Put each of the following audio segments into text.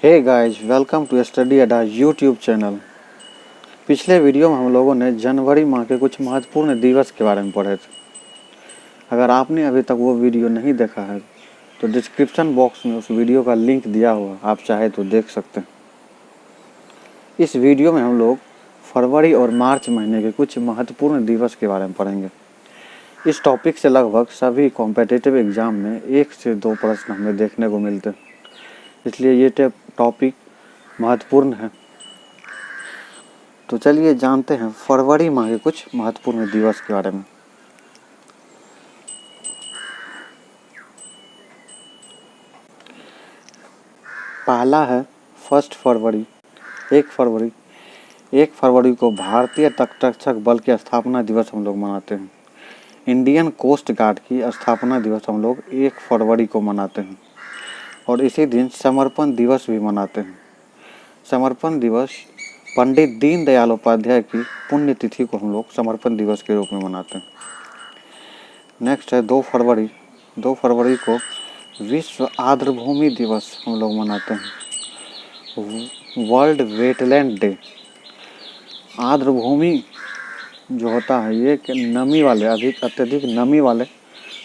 Hey guys, welcome to study Adda YouTube channel. पिछले video में हम लोगों ने जनवरी माह के कुछ महत्वपूर्ण दिवस के बारे में पढ़े थे। अगर आपने अभी तक वो वीडियो नहीं देखा है तो डिस्क्रिप्शन बॉक्स में उस वीडियो का लिंक दिया हुआ, आप चाहे तो देख सकते हैं। इस वीडियो में हम लोग फरवरी और मार्च महीने के कुछ महत्वपूर्ण दिवस के बारे में पढ़ेंगे। इस टॉपिक से लगभग सभी कॉम्पिटिटिव एग्जाम में 1 से 2 प्रश्न हमें देखने को मिलते हैं, इसलिए ये टॉपिक महत्वपूर्ण है। तो चलिए जानते हैं फरवरी माह के कुछ महत्वपूर्ण दिवस के बारे में। पहला है 1 फरवरी। 1 फरवरी को भारतीय तटरक्षक बल की स्थापना दिवस हम लोग मनाते हैं। इंडियन कोस्ट गार्ड की स्थापना दिवस हम लोग 1 फरवरी को मनाते हैं और इसी दिन समर्पण दिवस भी मनाते हैं। समर्पण दिवस पंडित दीनदयाल उपाध्याय की पुण्यतिथि को हम लोग समर्पण दिवस के रूप में मनाते हैं। नेक्स्ट है 2 फरवरी। 2 फरवरी को विश्व आर्द्रभूमि दिवस हम लोग मनाते हैं। World wetland day. आर्द्रभूमि जो होता है ये नमी वाले, अत्यधिक नमी वाले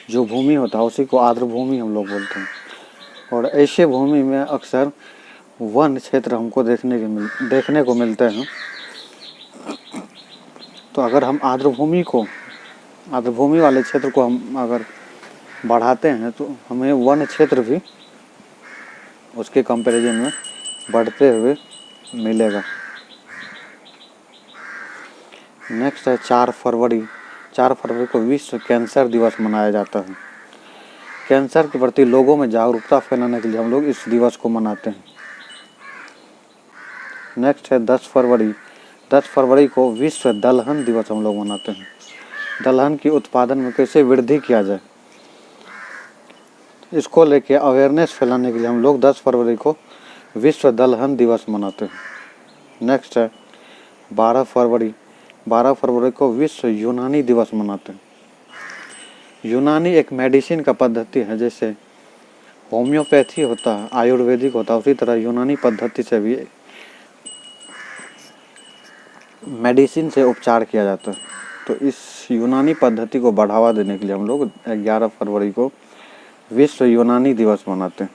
जो भूमि होता है उसी को आर्द्रभूमि हम लोग बोलते हैं। और ऐसे भूमि में अक्सर वन क्षेत्र हमको देखने को मिलते हैं। तो अगर हम आर्द्रभूमि वाले क्षेत्र को हम अगर बढ़ाते हैं तो हमें वन क्षेत्र भी उसके कंपैरिजन में बढ़ते हुए मिलेगा। नेक्स्ट है 4 फरवरी। 4 फरवरी को विश्व कैंसर दिवस मनाया जाता है। कैंसर के प्रति लोगों में जागरूकता फैलाने के लिए हम लोग इस दिवस को मनाते हैं। नेक्स्ट है 10 फरवरी। 10 फरवरी को विश्व दलहन दिवस हम लोग मनाते हैं। दलहन की उत्पादन में कैसे वृद्धि किया जाए, इसको लेके अवेयरनेस फैलाने के लिए हम लोग 10 फरवरी को विश्व दलहन दिवस मनाते हैं। नेक्स्ट है 12 फरवरी। 12 फरवरी को विश्व यूनानी दिवस मनाते हैं। यूनानी एक मेडिसिन का पद्धति है, जैसे होम्योपैथी होता है, आयुर्वेदिक होता है, उसी तरह यूनानी पद्धति से भी मेडिसिन से उपचार किया जाता है। तो इस यूनानी पद्धति को बढ़ावा देने के लिए हम लोग 11 फरवरी को विश्व यूनानी दिवस मनाते हैं।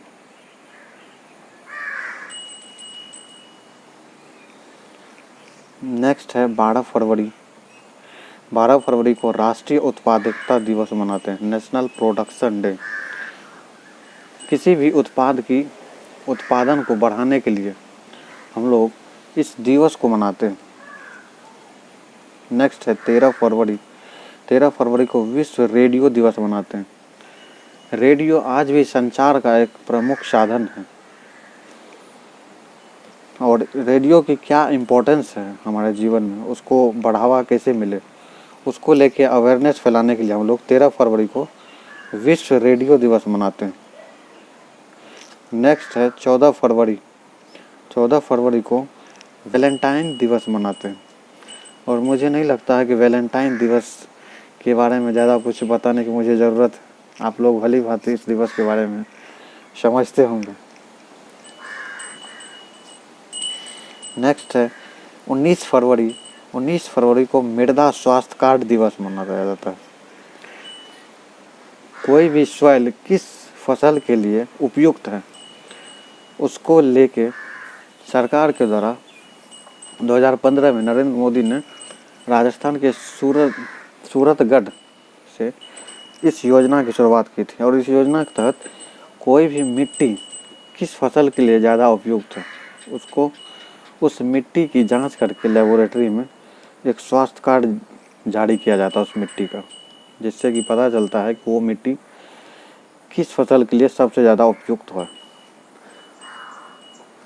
नेक्स्ट है 12 फरवरी। 12 फरवरी को राष्ट्रीय उत्पादकता दिवस मनाते हैं, नेशनल प्रोडक्शन डे। किसी भी उत्पाद की उत्पादन को बढ़ाने के लिए हम लोग इस दिवस को मनाते हैं। नेक्स्ट है 13 फरवरी। 13 फरवरी को विश्व रेडियो दिवस मनाते हैं। रेडियो आज भी संचार का एक प्रमुख साधन है और रेडियो की क्या इम्पोर्टेंस है हमारे जीवन में, उसको बढ़ावा कैसे मिले, उसको लेके अवेयरनेस फैलाने के लिए हम लोग 13 फरवरी को विश्व रेडियो दिवस मनाते हैं। नेक्स्ट है 14 फरवरी। 14 फरवरी को वैलेंटाइन दिवस मनाते हैं और मुझे नहीं लगता है कि वैलेंटाइन दिवस के बारे में ज़्यादा कुछ बताने की मुझे ज़रूरत है। आप लोग भली भांति इस दिवस के बारे में समझते होंगे। नेक्स्ट है 19 फरवरी। 19 फरवरी को मृदा स्वास्थ्य कार्ड दिवस मनाया जाता है। कोई भी सॉइल किस फसल के लिए उपयुक्त है उसको लेके सरकार के द्वारा 2015 में नरेंद्र मोदी ने राजस्थान के सूरतगढ़ से इस योजना की शुरुआत की थी और इस योजना के तहत कोई भी मिट्टी किस फसल के लिए ज़्यादा उपयुक्त है उसको उस मिट्टी की जांच करके लेबोरेटरी में एक स्वास्थ्य कार्ड जारी किया जाता है उस मिट्टी का, जिससे कि पता चलता है कि वो मिट्टी किस फसल के लिए सबसे ज़्यादा उपयुक्त है।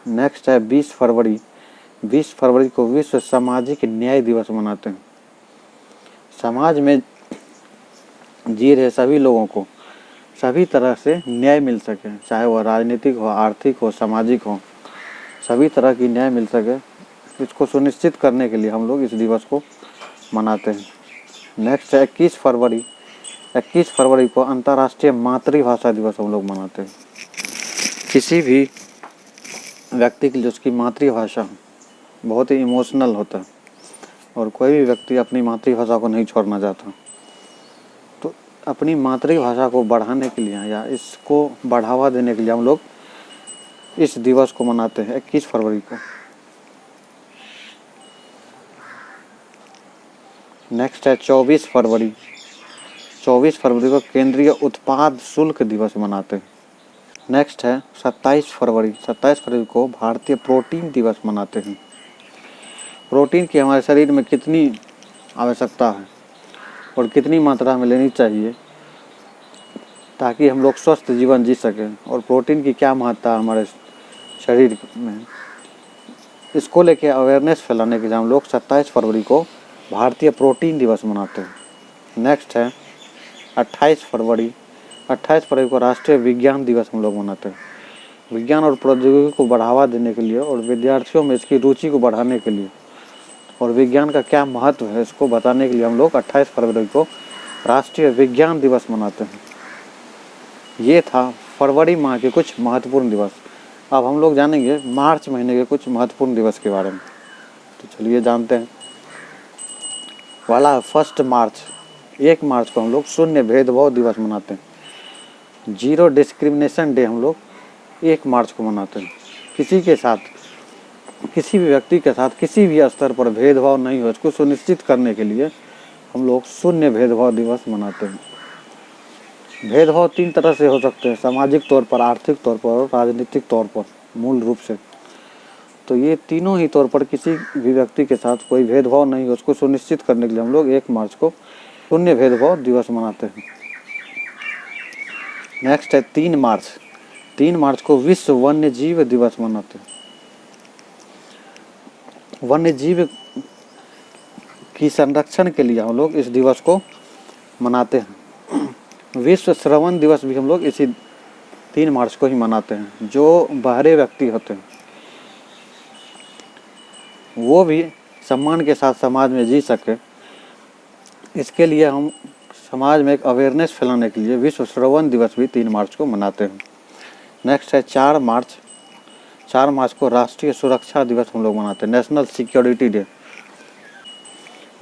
नेक्स्ट है 20 फरवरी। 20 फरवरी को विश्व सामाजिक न्याय दिवस मनाते हैं। समाज में जी रहे सभी लोगों को सभी तरह से न्याय मिल सके, चाहे वह राजनीतिक हो, आर्थिक हो, सामाजिक हो, सभी तरह की न्याय मिल सके, इसको सुनिश्चित करने के लिए हम लोग इस दिवस को मनाते हैं। नेक्स्ट है 21 फरवरी। 21 फरवरी को अंतर्राष्ट्रीय मातृभाषा दिवस हम लोग मनाते हैं। किसी भी व्यक्ति के लिए उसकी मातृभाषा बहुत ही इमोशनल होता है और कोई भी व्यक्ति अपनी मातृभाषा को नहीं छोड़ना चाहता। तो अपनी मातृभाषा को बढ़ाने के लिए या इसको बढ़ावा देने के लिए हम लोग इस दिवस को मनाते हैं 21 फरवरी को। नेक्स्ट है 24 फरवरी। 24 फरवरी को केंद्रीय उत्पाद शुल्क दिवस मनाते हैं। नेक्स्ट है 27 फरवरी। 27 फरवरी को भारतीय प्रोटीन दिवस मनाते हैं। प्रोटीन की हमारे शरीर में कितनी आवश्यकता है और कितनी मात्रा में लेनी चाहिए ताकि हम लोग स्वस्थ जीवन जी सकें, और प्रोटीन की क्या महत्ता है हमारे शरीर में, इसको लेके अवेयरनेस फैलाने के लिए हम लोग 27 फरवरी को भारतीय प्रोटीन दिवस मनाते हैं। नेक्स्ट है 28 फरवरी। 28 फरवरी को राष्ट्रीय विज्ञान दिवस हम लोग मनाते हैं। विज्ञान और प्रौद्योगिकी को बढ़ावा देने के लिए और विद्यार्थियों में इसकी रुचि को बढ़ाने के लिए और विज्ञान का क्या महत्व है इसको बताने के लिए हम लोग 28 फरवरी को राष्ट्रीय विज्ञान दिवस मनाते हैं। ये था फरवरी माह के कुछ महत्वपूर्ण दिवस। अब हम लोग जानेंगे मार्च महीने के कुछ महत्वपूर्ण दिवस के बारे में। तो चलिए जानते हैं। वाला 1 मार्च। 1 मार्च को हम लोग शून्य भेदभाव दिवस मनाते हैं। जीरो डिस्क्रिमिनेशन डे हम लोग 1 मार्च को मनाते हैं। किसी के साथ, किसी भी व्यक्ति के साथ किसी भी स्तर पर भेदभाव नहीं हो, इसको सुनिश्चित करने के लिए हम लोग शून्य भेदभाव दिवस मनाते हैं। भेदभाव 3 तरह से हो सकते हैं, सामाजिक तौर पर, आर्थिक तौर पर और राजनीतिक तौर पर मूल रूप से। तो ये तीनों ही तौर पर किसी भी व्यक्ति के साथ कोई भेदभाव नहीं हो, उसको सुनिश्चित करने के लिए हम लोग 1 मार्च को शून्य भेदभाव दिवस मनाते हैं। नेक्स्ट है 3 मार्च। 3 मार्च को विश्व वन्य जीव दिवस मनाते हैं। वन्य जीव की संरक्षण के लिए हम लोग इस दिवस को मनाते हैं। विश्व श्रवण दिवस भी हम लोग इसी 3 मार्च को ही मनाते हैं। जो बहरे व्यक्ति होते हैं वो भी सम्मान के साथ समाज में जी सके, इसके लिए हम समाज में एक अवेयरनेस फैलाने के लिए विश्व श्रवण दिवस भी 3 मार्च को मनाते हैं। नेक्स्ट है 4 मार्च। 4 मार्च को राष्ट्रीय सुरक्षा दिवस हम लोग मनाते हैं, नेशनल सिक्योरिटी डे।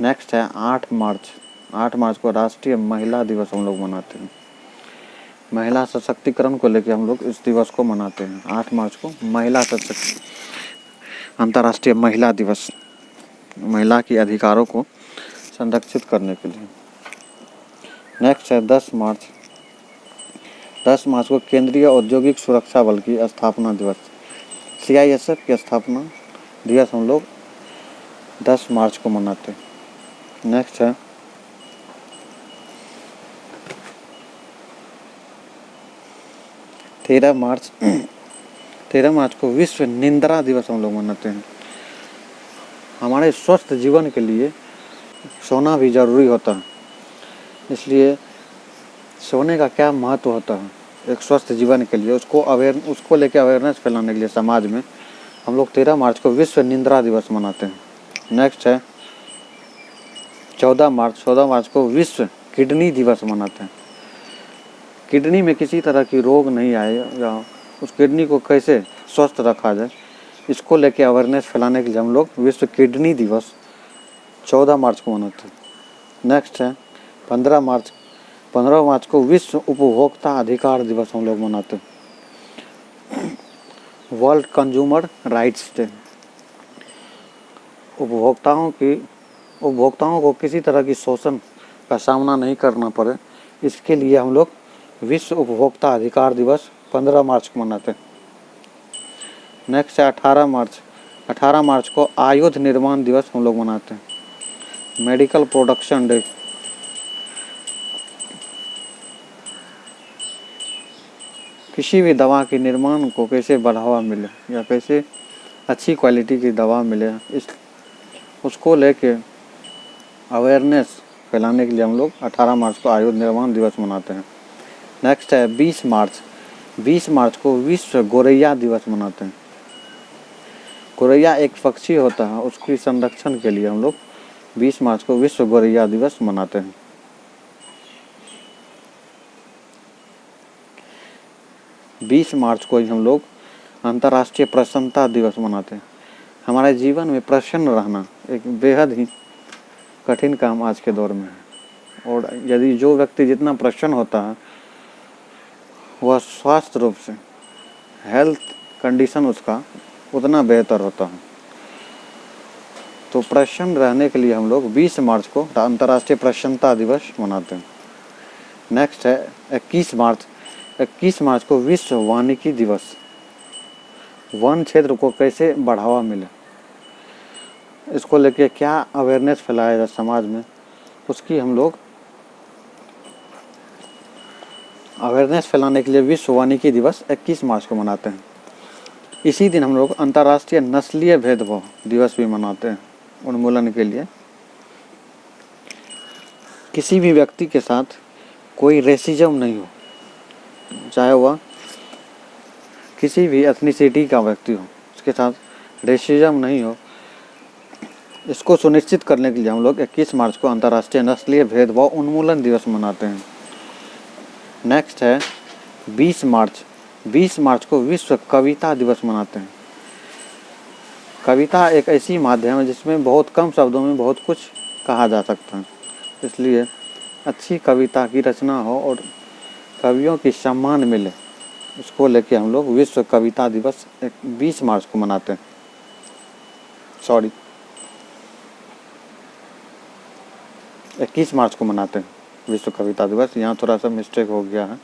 नेक्स्ट है 8 मार्च। 8 मार्च को राष्ट्रीय महिला दिवस हम लोग मनाते हैं। महिला सशक्तिकरण को लेकर हम लोग इस दिवस को मनाते हैं। 8 मार्च को महिला अंतर्राष्ट्रीय महिला दिवस, महिला के अधिकारों को संरक्षित करने के लिए। नेक्स्ट है 10 मार्च। 10 मार्च को केंद्रीय औद्योगिक सुरक्षा बल की स्थापना दिवस, CISF की स्थापना दिवस हम लोग 10 मार्च को मनाते हैं। नेक्स्ट है 13 मार्च। 13 मार्च को विश्व निद्रा दिवस हम लोग मनाते हैं। हमारे स्वस्थ जीवन के लिए सोना भी ज़रूरी होता है, इसलिए सोने का क्या महत्व होता है एक स्वस्थ जीवन के लिए, उसको लेकर अवेयरनेस फैलाने के लिए समाज में हम लोग 13 मार्च को विश्व निद्रा दिवस मनाते हैं। नेक्स्ट है 14 मार्च। 14 मार्च को विश्व किडनी दिवस मनाते हैं। किडनी में किसी तरह की रोग नहीं आए या उस किडनी को कैसे स्वस्थ रखा जाए, इसको लेके अवेयरनेस फैलाने के लिए हम लोग विश्व किडनी दिवस 14 मार्च को मनाते हैं। नेक्स्ट है 15 मार्च। 15 मार्च को विश्व उपभोक्ता अधिकार दिवस हम लोग मनाते हैं, वर्ल्ड कंज्यूमर राइट्स डे। उपभोक्ताओं को किसी तरह की शोषण का सामना नहीं करना पड़े, इसके लिए हम लोग विश्व उपभोक्ता अधिकार दिवस 15 मार्च को मनाते हैं। नेक्स्ट है 18 मार्च। 18 मार्च को आयुध निर्माण दिवस हम लोग मनाते हैं, मेडिकल प्रोडक्शन डे। किसी भी दवा के निर्माण को कैसे बढ़ावा मिले या कैसे अच्छी क्वालिटी की दवा मिले, उसको लेके अवेयरनेस फैलाने के लिए हम लोग 18 मार्च को आयुध निर्माण दिवस मनाते हैं। नेक्स्ट है 20 मार्च। 20 मार्च को विश्व गौरैया दिवस मनाते हैं। गौरैया एक पक्षी होता है, उसकी संरक्षण के लिए हम लोग 20 मार्च को विश्व गौरैया दिवस मनाते हैं। बीस मार्च को ही हम लोग अंतर्राष्ट्रीय प्रसन्नता दिवस मनाते हैं। हमारे जीवन में प्रसन्न रहना एक बेहद ही कठिन काम आज के दौर में है, और यदि जो व्यक्ति जितना प्रसन्न होता है वह स्वास्थ्य रूप से हेल्थ कंडीशन उसका उतना बेहतर होता है। तो प्रसन्न रहने के लिए हम लोग 20 मार्च को अंतर्राष्ट्रीय प्रसन्नता दिवस मनाते हैं। नेक्स्ट है 21 मार्च। 21 मार्च को विश्व वानिकी दिवस। वन क्षेत्र को कैसे बढ़ावा मिले, इसको लेके क्या अवेयरनेस फैलाया जाए समाज में, उसकी हम लोग अवेयरनेस फैलाने के लिए विश्व वानिकी दिवस 21 मार्च को मनाते हैं। इसी दिन हम लोग अंतर्राष्ट्रीय नस्लीय भेदभाव दिवस भी मनाते हैं उन्मूलन के लिए। किसी भी व्यक्ति के साथ कोई रेसिज्म नहीं हो, चाहे वह किसी भी एथनिसिटी का व्यक्ति हो, उसके साथ रेसिज्म नहीं हो, इसको सुनिश्चित करने के लिए हम लोग 21 मार्च को अंतर्राष्ट्रीय नस्लीय भेदभाव उन्मूलन दिवस मनाते हैं। नेक्स्ट है 20 मार्च। 20 मार्च को विश्व कविता दिवस मनाते हैं। कविता एक ऐसी माध्यम है जिसमें बहुत कम शब्दों में बहुत कुछ कहा जा सकता है, इसलिए अच्छी कविता की रचना हो और कवियों की सम्मान मिले, इसको लेके हम लोग विश्व कविता दिवस 20 मार्च को मनाते हैं। 21 मार्च को मनाते हैं विश्व कविता दिवस। यहाँ थोड़ा सा मिस्टेक हो गया है,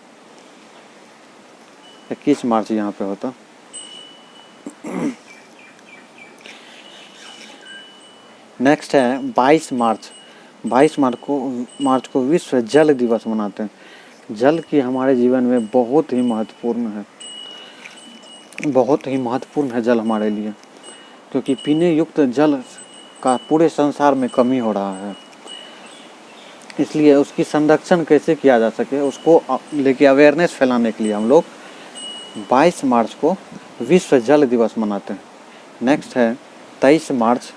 21 मार्च यहाँ पे होता। नेक्स्ट है 22 मार्च। 22 मार्च को विश्व जल दिवस मनाते हैं। जल की हमारे जीवन में बहुत ही महत्वपूर्ण है, बहुत ही महत्वपूर्ण है जल हमारे लिए, क्योंकि पीने युक्त जल का पूरे संसार में कमी हो रहा है। इसलिए उसकी संरक्षण कैसे किया जा सके उसको लेके अवेयरनेस फैलाने के लिए हम लोग 22 मार्च को विश्व जल दिवस मनाते हैं। नेक्स्ट है 23 मार्च।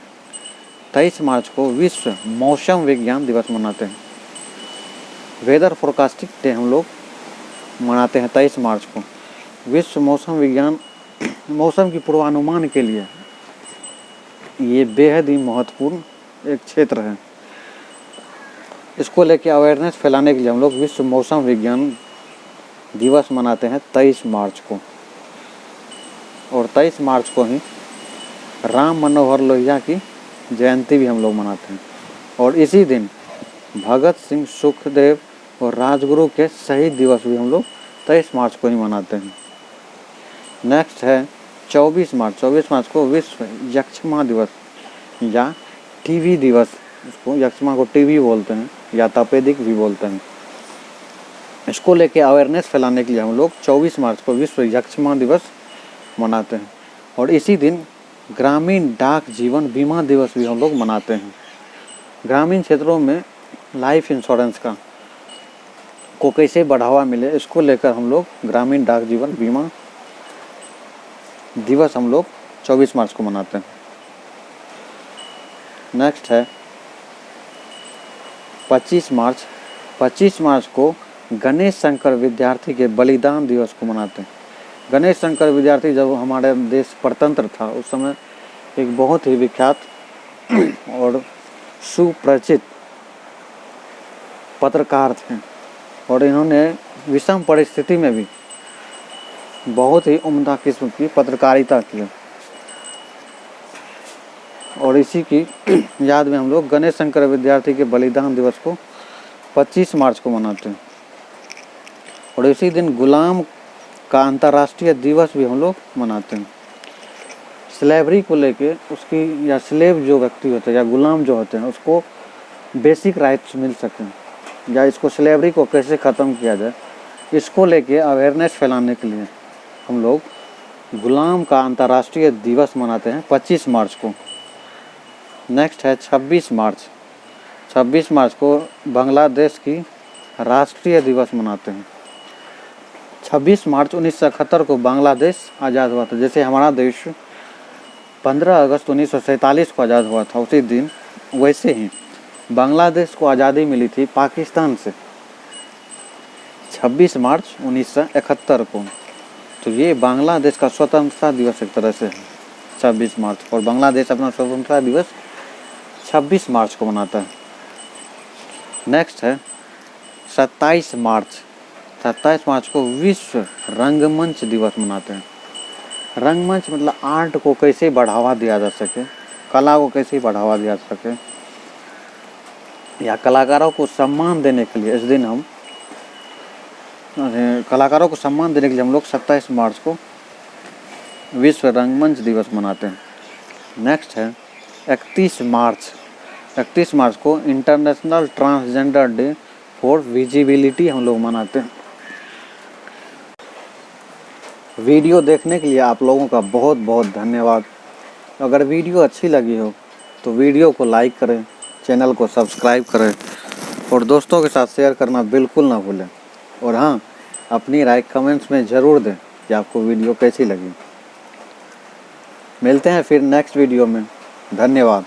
23 मार्च को विश्व मौसम विज्ञान दिवस मनाते हैं। वेदर फोरकास्टिंग डे हम लोग मनाते हैं 23 मार्च को। विश्व मौसम विज्ञान मौसम की पूर्वानुमान के लिए ये बेहद ही महत्वपूर्ण एक क्षेत्र है। इसको लेके अवेयरनेस फैलाने के लिए हम लोग विश्व मौसम विज्ञान दिवस मनाते हैं 23 मार्च को। और 23 मार्च को ही राम मनोहर लोहिया की जयंती भी हम लोग मनाते हैं। और इसी दिन भगत सिंह, सुखदेव और राजगुरु के शहीद दिवस भी हम लोग 23 मार्च को ही मनाते हैं। नेक्स्ट है 24 मार्च। 24 मार्च को विश्व यक्षमा दिवस या टीबी दिवस, इसको यक्षमा को टीबी बोलते हैं या तपेदिक भी बोलते हैं। इसको लेके अवेयरनेस फैलाने के लिए हम लोग 24 मार्च को विश्व यक्षमा दिवस मनाते हैं। और इसी दिन ग्रामीण डाक जीवन बीमा दिवस भी हम लोग मनाते हैं। ग्रामीण क्षेत्रों में लाइफ इंश्योरेंस को कैसे बढ़ावा मिले, इसको लेकर हम लोग ग्रामीण डाक जीवन बीमा दिवस हम लोग 24 मार्च को मनाते हैं। नेक्स्ट है 25 मार्च। 25 मार्च को गणेश शंकर विद्यार्थी के बलिदान दिवस को मनाते हैं। गणेश शंकर विद्यार्थी जब हमारे देश स्वतंत्र था उस समय एक बहुत ही विख्यात और सुपरिचित पत्रकार थे, और इन्होंने विषम परिस्थिति में भी बहुत ही उम्दा किस्म की पत्रकारिता की। और इसी की याद में हम लोग गणेश शंकर विद्यार्थी के बलिदान दिवस को 25 मार्च को मनाते हैं। और इसी दिन गुलाम का अंतर्राष्ट्रीय दिवस भी हम लोग मनाते हैं। स्लेवरी को लेके उसकी, या स्लेव जो व्यक्ति होते हैं या गुलाम जो होते हैं, उसको बेसिक राइट्स मिल सकें, या इसको स्लेवरी को कैसे ख़त्म किया जाए, इसको लेके अवेयरनेस फैलाने के लिए हम लोग गुलाम का अंतर्राष्ट्रीय दिवस मनाते हैं 25 मार्च को। नेक्स्ट है 26 मार्च। 26 मार्च को बांग्लादेश की राष्ट्रीय दिवस मनाते हैं। 26 मार्च 1971 को बांग्लादेश आज़ाद हुआ था। जैसे हमारा देश 15 अगस्त 1947 को आज़ाद हुआ था उसी दिन, वैसे ही बांग्लादेश को आज़ादी मिली थी पाकिस्तान से 26 मार्च 1971 को। तो ये बांग्लादेश का स्वतंत्रता दिवस एक तरह से है 26 मार्च, और बांग्लादेश अपना स्वतंत्रता दिवस 26 मार्च को मनाता है। नेक्स्ट है 27 मार्च। 27 मार्च को विश्व रंगमंच दिवस मनाते हैं। रंगमंच मतलब आर्ट को कैसे बढ़ावा दिया जा सके, कला को कैसे बढ़ावा दिया जा सके, या कलाकारों को सम्मान देने के लिए इस दिन हम कलाकारों को सम्मान देने के लिए हम लोग 27 मार्च को विश्व रंगमंच दिवस मनाते हैं। नेक्स्ट है 31 मार्च। 31 मार्च को international transgender day for visibility हम लोग मनाते हैं। वीडियो देखने के लिए आप लोगों का बहुत बहुत धन्यवाद। अगर वीडियो अच्छी लगी हो तो वीडियो को लाइक करें, चैनल को सब्सक्राइब करें और दोस्तों के साथ शेयर करना बिल्कुल ना भूलें। और हाँ, अपनी राय कमेंट्स में ज़रूर दें कि आपको वीडियो कैसी लगी। मिलते हैं फिर नेक्स्ट वीडियो में। धन्यवाद।